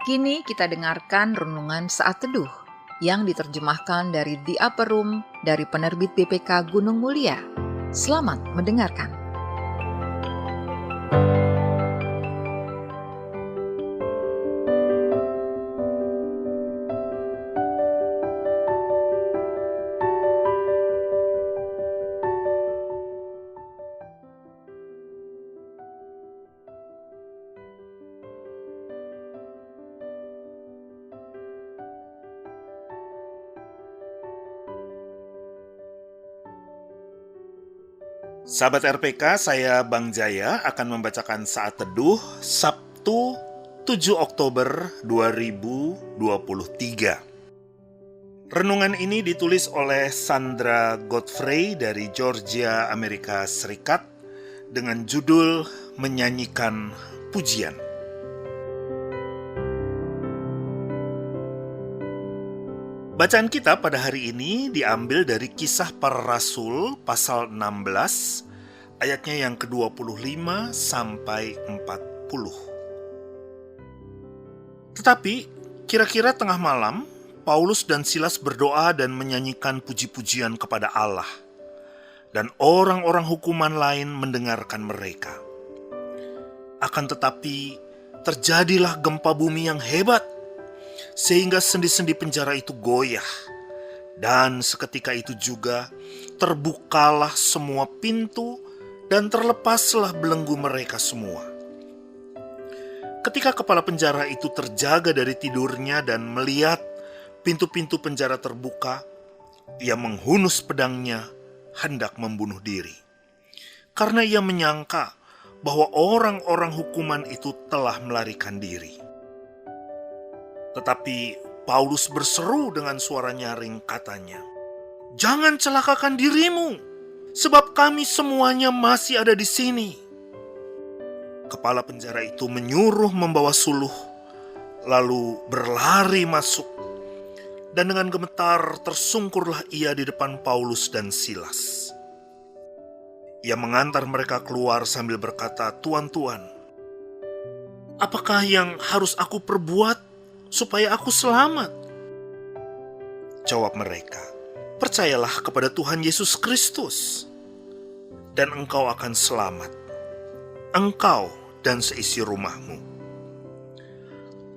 Kini kita dengarkan renungan saat teduh yang diterjemahkan dari The Upper Room dari penerbit BPK Gunung Mulia. Selamat mendengarkan. Sahabat RPK, saya Bang Jaya akan membacakan Saat Teduh Sabtu 7 Oktober 2023. Renungan ini ditulis oleh Sandra Godfrey dari Georgia, Amerika Serikat dengan judul Menyanyikan Pujian. Bacaan kita pada hari ini diambil dari Kisah Para Rasul pasal 16, ayatnya yang ke-25 sampai 40. Tetapi kira-kira tengah malam, Paulus dan Silas berdoa dan menyanyikan puji-pujian kepada Allah, dan orang-orang hukuman lain mendengarkan mereka. Akan tetapi terjadilah gempa bumi yang hebat, sehingga sendi-sendi penjara itu goyah. Dan seketika itu juga terbukalah semua pintu dan terlepaslah belenggu mereka semua. Ketika kepala penjara itu terjaga dari tidurnya dan melihat pintu-pintu penjara terbuka, ia menghunus pedangnya hendak membunuh diri. Karena ia menyangka bahwa orang-orang hukuman itu telah melarikan diri. Tetapi Paulus berseru dengan suara nyaring, katanya, "Jangan celakakan dirimu, sebab kami semuanya masih ada di sini." Kepala penjara itu menyuruh membawa suluh, lalu berlari masuk, dan dengan gemetar tersungkurlah ia di depan Paulus dan Silas. Ia mengantar mereka keluar sambil berkata, "Tuan-tuan, apakah yang harus aku perbuat supaya aku selamat?" Jawab mereka, "Percayalah kepada Tuhan Yesus Kristus, dan engkau akan selamat, engkau dan seisi rumahmu."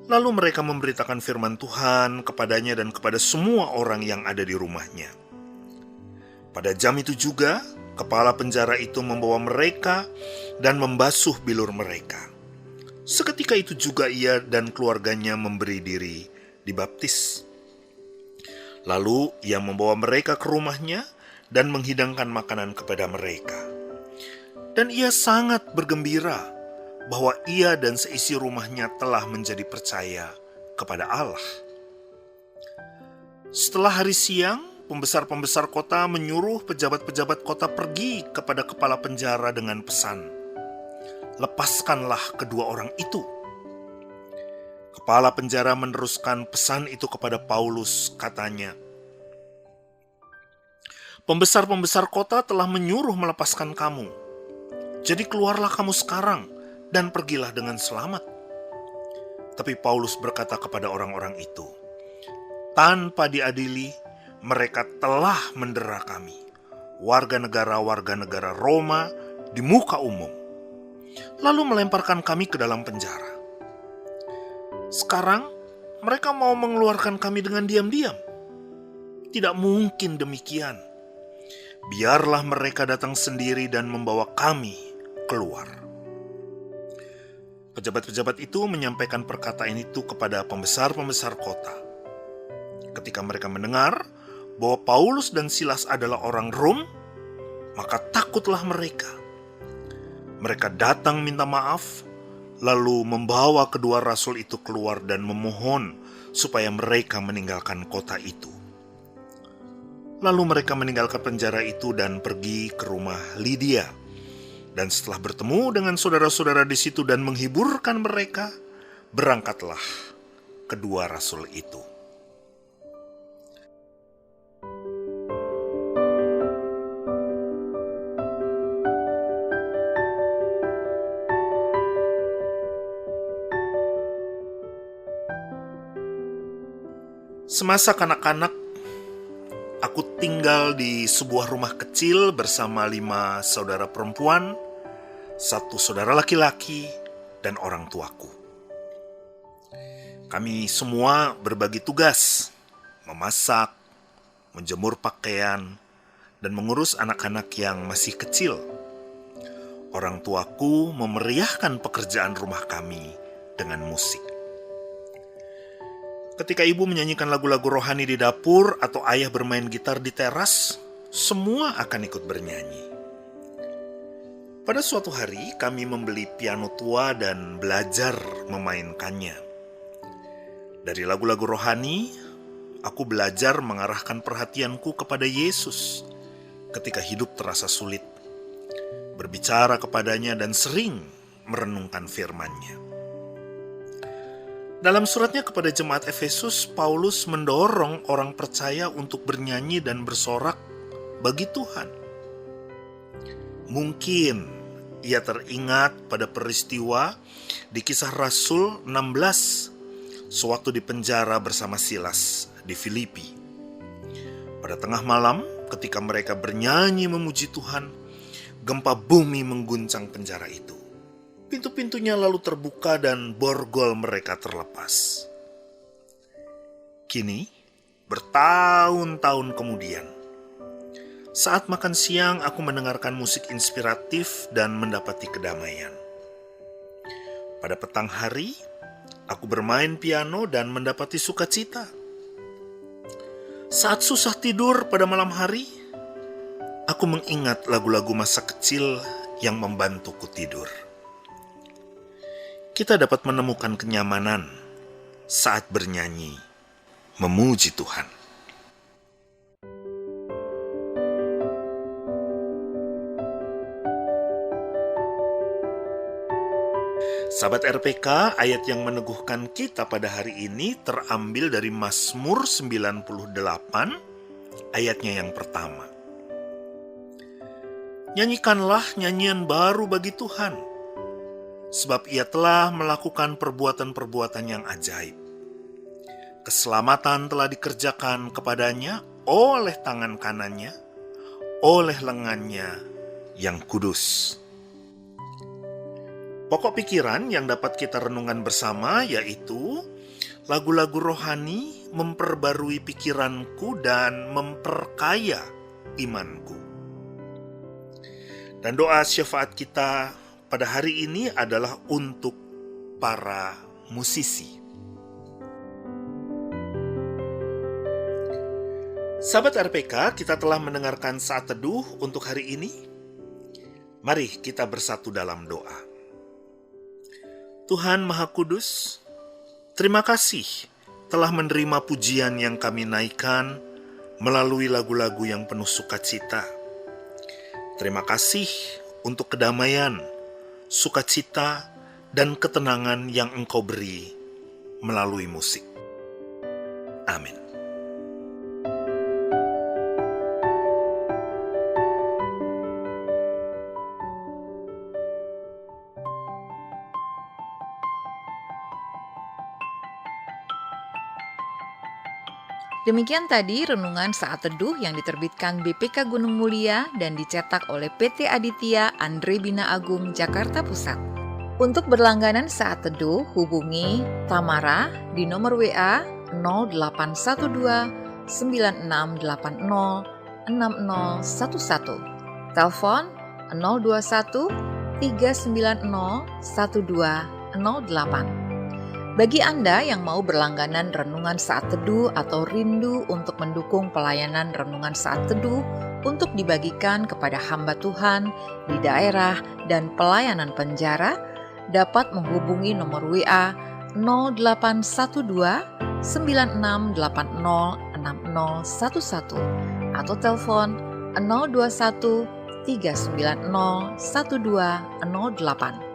Lalu mereka memberitakan firman Tuhan kepadanya dan kepada semua orang yang ada di rumahnya. Pada jam itu juga, kepala penjara itu membawa mereka dan membasuh bilur mereka. Seketika itu juga ia dan keluarganya memberi diri dibaptis. Lalu ia membawa mereka ke rumahnya dan menghidangkan makanan kepada mereka. Dan ia sangat bergembira bahwa ia dan seisi rumahnya telah menjadi percaya kepada Allah. Setelah hari siang, pembesar-pembesar kota menyuruh pejabat-pejabat kota pergi kepada kepala penjara dengan pesan, "Lepaskanlah kedua orang itu." Kepala penjara meneruskan pesan itu kepada Paulus, katanya, "Pembesar-pembesar kota telah menyuruh melepaskan kamu. Jadi keluarlah kamu sekarang dan pergilah dengan selamat." Tapi Paulus berkata kepada orang-orang itu, "Tanpa diadili, mereka telah mendera kami, warga negara Roma, di muka umum, lalu melemparkan kami ke dalam penjara. Sekarang mereka mau mengeluarkan kami dengan diam-diam. Tidak mungkin demikian. Biarlah mereka datang sendiri dan membawa kami keluar." Pejabat-pejabat itu menyampaikan perkataan itu kepada pembesar-pembesar kota. Ketika mereka mendengar bahwa Paulus dan Silas adalah orang Rom, maka takutlah mereka. Mereka datang minta maaf, lalu membawa kedua rasul itu keluar dan memohon supaya mereka meninggalkan kota itu. Lalu mereka meninggalkan penjara itu dan pergi ke rumah Lydia. Dan setelah bertemu dengan saudara-saudara di situ dan menghiburkan mereka, berangkatlah kedua rasul itu. Semasa kanak-kanak, aku tinggal di sebuah rumah kecil bersama 5 saudara perempuan, 1 saudara laki-laki, dan orang tuaku. Kami semua berbagi tugas, memasak, menjemur pakaian, dan mengurus anak-anak yang masih kecil. Orang tuaku memeriahkan pekerjaan rumah kami dengan musik. Ketika ibu menyanyikan lagu-lagu rohani di dapur atau ayah bermain gitar di teras, semua akan ikut bernyanyi. Pada suatu hari kami membeli piano tua dan belajar memainkannya. Dari lagu-lagu rohani, aku belajar mengarahkan perhatianku kepada Yesus ketika hidup terasa sulit, berbicara kepadanya dan sering merenungkan firman-Nya. Dalam suratnya kepada jemaat Efesus, Paulus mendorong orang percaya untuk bernyanyi dan bersorak bagi Tuhan. Mungkin ia teringat pada peristiwa di Kisah Rasul 16, sewaktu di penjara bersama Silas di Filipi. Pada tengah malam, ketika mereka bernyanyi memuji Tuhan, gempa bumi mengguncang penjara itu. Pintu-pintunya lalu terbuka dan borgol mereka terlepas. Kini, bertahun-tahun kemudian, saat makan siang aku mendengarkan musik inspiratif dan mendapati kedamaian. Pada petang hari, aku bermain piano dan mendapati sukacita. Saat susah tidur pada malam hari, aku mengingat lagu-lagu masa kecil yang membantuku tidur. Kita dapat menemukan kenyamanan saat bernyanyi, memuji Tuhan. Sahabat RPK, ayat yang meneguhkan kita pada hari ini terambil dari Mazmur 98, ayatnya yang pertama. Nyanyikanlah nyanyian baru bagi Tuhan, sebab ia telah melakukan perbuatan-perbuatan yang ajaib. Keselamatan telah dikerjakan kepadanya oleh tangan kanannya, oleh lengannya yang kudus. Pokok pikiran yang dapat kita renungkan bersama yaitu lagu-lagu rohani memperbarui pikiranku dan memperkaya imanku. Dan doa syafaat kita pada hari ini adalah untuk para musisi. Sahabat RPK, kita telah mendengarkan saat teduh untuk hari ini. Mari kita bersatu dalam doa. Tuhan Maha Kudus, terima kasih telah menerima pujian yang kami naikkan melalui lagu-lagu yang penuh sukacita. Terima kasih untuk kedamaian, sukacita, dan ketenangan yang Engkau beri melalui musik. Amin. Demikian tadi renungan saat teduh yang diterbitkan BPK Gunung Mulia dan dicetak oleh PT Aditya Andre Bina Agung Jakarta Pusat. Untuk berlangganan saat teduh, hubungi Tamara di nomor WA 0812 9680 6011, telepon 021 390 1208. Bagi Anda yang mau berlangganan renungan saat teduh atau rindu untuk mendukung pelayanan renungan saat teduh untuk dibagikan kepada hamba Tuhan di daerah dan pelayanan penjara, dapat menghubungi nomor WA 0812 9680 6011 atau telepon 021 390 1208.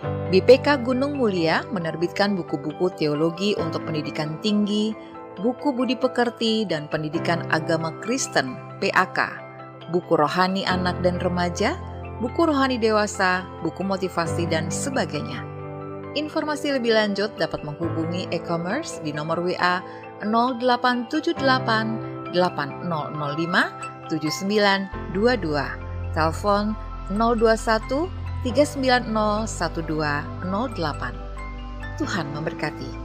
BPK Gunung Mulia menerbitkan buku-buku teologi untuk pendidikan tinggi, buku budi pekerti dan pendidikan agama Kristen (PAK), buku rohani anak dan remaja, buku rohani dewasa, buku motivasi dan sebagainya. Informasi lebih lanjut dapat menghubungi e-commerce di nomor WA 0878 8005 7922. Telepon 021 390 1208. Tuhan memberkati.